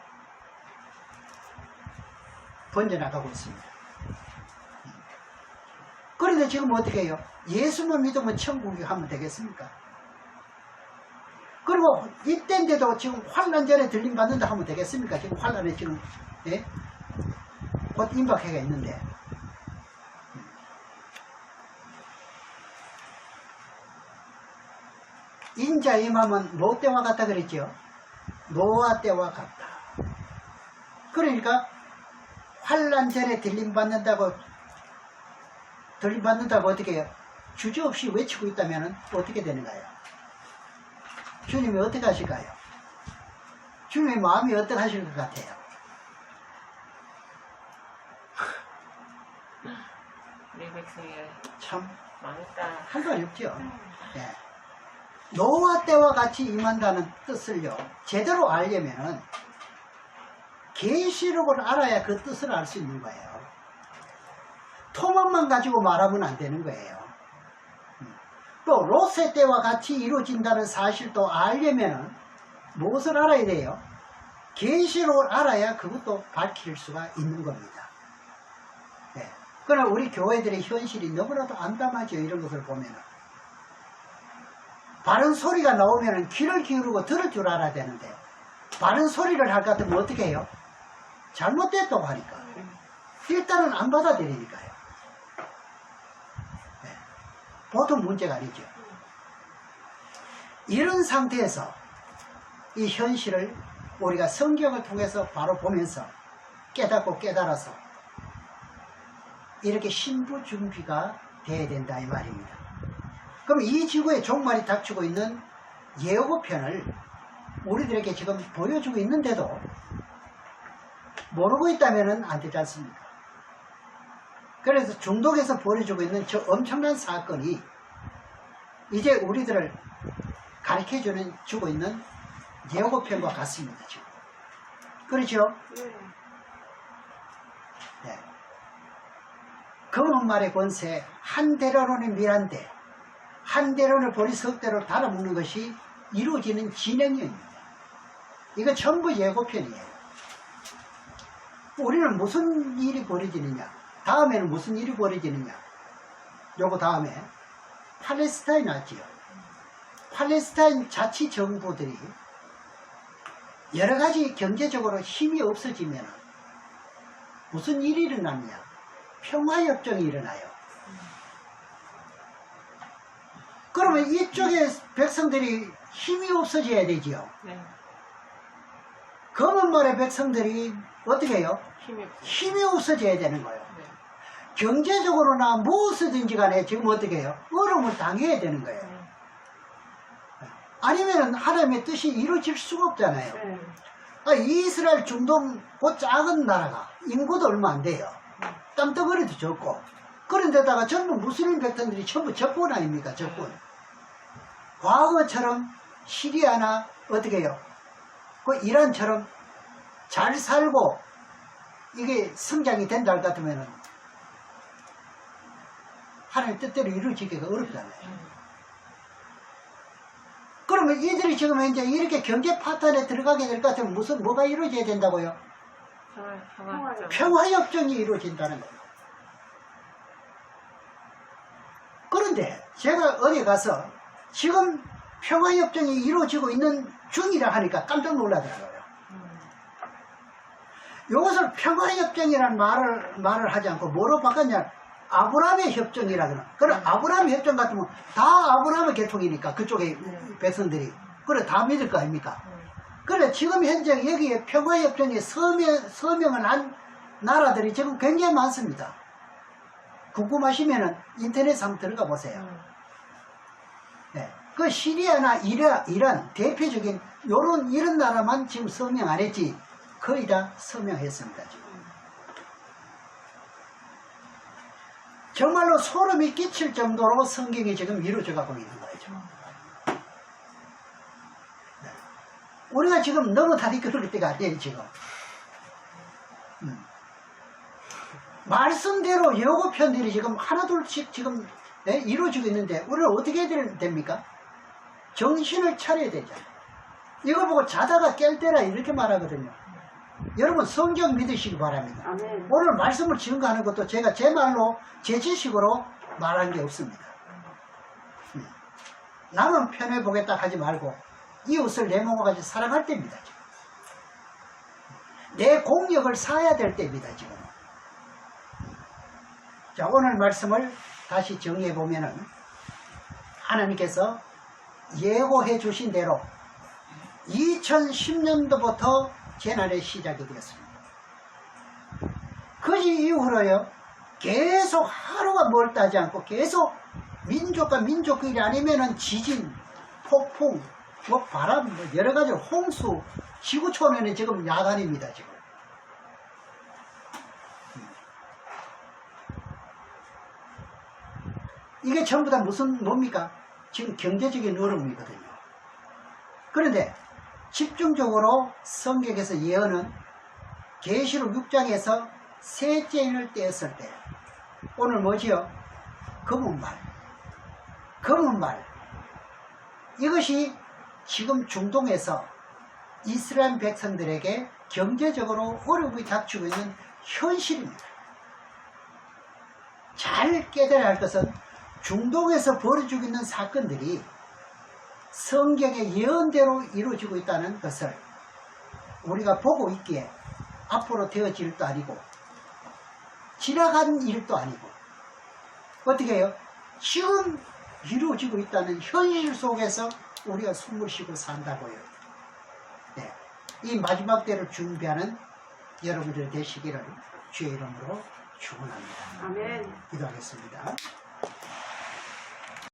[SPEAKER 1] 번져나가고 있습니다. 그런데 지금 어떻게 해요? 예수만 믿으면 천국에 가면 되겠습니까? 그리고 이때인데도 지금 환란 전에 들림받는다 하면 되겠습니까? 지금 환란에 지금 곧 임박해가 있는데, 인자 임하면 뭐 때와 같다 그랬죠? 노아 때와 같다. 그러니까 환란 전에 들림받는다고 어떻게 해요? 주저없이 외치고 있다면 어떻게 되는가요? 주님이 어떻게 하실까요? 주님의 마음이 어떻게 하실 것 같아요?
[SPEAKER 2] 우리 백성이
[SPEAKER 1] 참
[SPEAKER 2] 망했다.
[SPEAKER 1] 할 말이 없죠. 네. 노아 때와 같이 임한다는 뜻을요, 제대로 알려면은 계시록을 알아야 그 뜻을 알 수 있는 거예요. 토막만 가지고 말하면 안 되는 거예요. 또 롯의 때와 같이 이루어진다는 사실도 알려면은 무엇을 알아야 돼요? 계시록을 알아야 그것도 밝힐 수가 있는 겁니다. 네. 그러나 우리 교회들의 현실이 너무나도 암담하죠. 이런 것을 보면은 바른 소리가 나오면은 귀를 기울이고 들을 줄 알아야 되는데, 바른 소리를 할 것 같으면 어떻게 해요? 잘못됐다고 하니까 일단은 안 받아들이니까요. 네. 보통 문제가 아니죠. 이런 상태에서 이 현실을 우리가 성경을 통해서 바로 보면서 깨닫고 깨달아서 이렇게 신부 준비가 돼야 된다 이 말입니다. 그럼 이 지구의 종말이 닥치고 있는 예고편을 우리들에게 지금 보여주고 있는데도 모르고 있다면 안 되지 않습니까? 그래서 중동에서 벌어지고 있는 저 엄청난 사건이 이제 우리들을 주고 있는 예고편과 같습니다. 지금. 그렇죠? 네. 검은 말의 권세, 한 데라론의 밀한데, 한 데론을 보리석대로 달아먹는 것이 이루어지는 진행형입니다. 이거 전부 예고편이에요. 우리는 무슨 일이 벌어지느냐, 다음에는 무슨 일이 벌어지느냐, 요거 다음에 팔레스타인 왔지요. 팔레스타인 자치정부들이 여러 가지 경제적으로 힘이 없어지면 무슨 일이 일어나느냐? 평화협정이 일어나요. 그러면 이쪽에 백성들이 힘이 없어져야 되지요.
[SPEAKER 2] 네.
[SPEAKER 1] 검은말의 백성들이 어떻게 해요?
[SPEAKER 2] 힘이 없어요.
[SPEAKER 1] 힘이 없어져야 되는 거예요.
[SPEAKER 2] 네.
[SPEAKER 1] 경제적으로나 무엇이든지 간에 지금 어떻게 해요? 어려움을 당해야 되는 거예요.
[SPEAKER 2] 네.
[SPEAKER 1] 아니면 하나님의 뜻이 이루어질 수가 없잖아요.
[SPEAKER 2] 네.
[SPEAKER 1] 이스라엘 중동 그 작은 나라가 인구도 얼마 안 돼요. 땅덩어리도 적고 그런데다가 전부 무슬림 백성들이 전부 적군 아닙니까? 적군. 과거처럼 시리아나 어떻게 해요? 그 이란처럼 잘 살고 이게 성장이 된다 할 것 같으면 하나님 뜻대로 이루어지기가 어렵잖아요. 그러면 이들이 지금 이제 이렇게 경제 파탄에 들어가게 될 것 같으면 뭐가 이루어져야 된다고요?
[SPEAKER 2] 평화협정.
[SPEAKER 1] 평화협정이 이루어진다는 거예요. 그런데 제가 어디 가서 지금 평화협정이 이루어지고 있는 중이라 하니까 깜짝 놀라더라고요. 이것을 평화협정이라는 말을 하지 않고 뭐로 바꿨냐? 아브라함의 협정이라 그러나. 그럼 아브라함 협정 같으면 다 아브라함의 계통이니까 그쪽에 백성들이. 그래 다 믿을 거 아닙니까? 그래 지금 현재 여기에 평화협정에 서명을 한 나라들이 지금 굉장히 많습니다. 궁금하시면은 인터넷 한번 들어가 보세요. 네. 그 시리아나 이란 대표적인 이런 나라만 지금 서명 안 했지 거의 다 서명했습니다. 지금. 정말로 소름이 끼칠 정도로 성경이 지금 이루어져 가고 있는 거죠. 네. 우리가 지금 너무 다리 그럴 때가 아니에요, 지금. 말씀대로 예고편들이 지금 하나둘씩 지금 이루어지고 있는데 우리는 어떻게 해야 됩니까? 정신을 차려야 되잖아요. 이거 보고 자다가 깰 때라 이렇게 말하거든요. 여러분 성경 믿으시기 바랍니다.
[SPEAKER 3] 아멘.
[SPEAKER 1] 오늘 말씀을 증거하는 것도 제가 제 말로 제 지식으로 말한 게 없습니다. 나만 편해 보겠다 하지 말고 이웃을 내 몸과 같이 사랑할 때입니다. 지금. 내 공력을 쌓아야 될 때입니다. 지금. 자, 오늘 말씀을 다시 정리해 보면은 하나님께서 예고해 주신 대로 2010년도부터 재난의 시작이 되었습니다. 그 이후로요 계속 하루가 멀다지 않고 계속 민족과 민족끼리 아니면은 지진, 폭풍, 뭐 바람, 뭐 여러 가지 홍수, 지구촌에는 지금 야단입니다. 지금. 이게 전부 다 뭡니까? 지금 경제적인 어려움이거든요. 그런데 집중적으로 성경에서 예언은 계시록 6장에서 셋째 인을 떼었을 때 오늘 뭐지요? 검은말. 이것이 지금 중동에서 이스라엘 백성들에게 경제적으로 어려움이 닥치고 있는 현실입니다. 잘 깨달아야 할 것은 중동에서 벌어지고 있는 사건들이 성경의 예언대로 이루어지고 있다는 것을 우리가 보고 있기에 앞으로 되어질 일도 아니고 지나간 일도 아니고 어떻게 해요? 지금 이루어지고 있다는 현실 속에서 우리가 숨을 쉬고 산다고요. 네. 이 마지막 때를 준비하는 여러분들 되시기를 주의 이름으로 축원합니다.
[SPEAKER 3] 아멘.
[SPEAKER 1] 기도하겠습니다.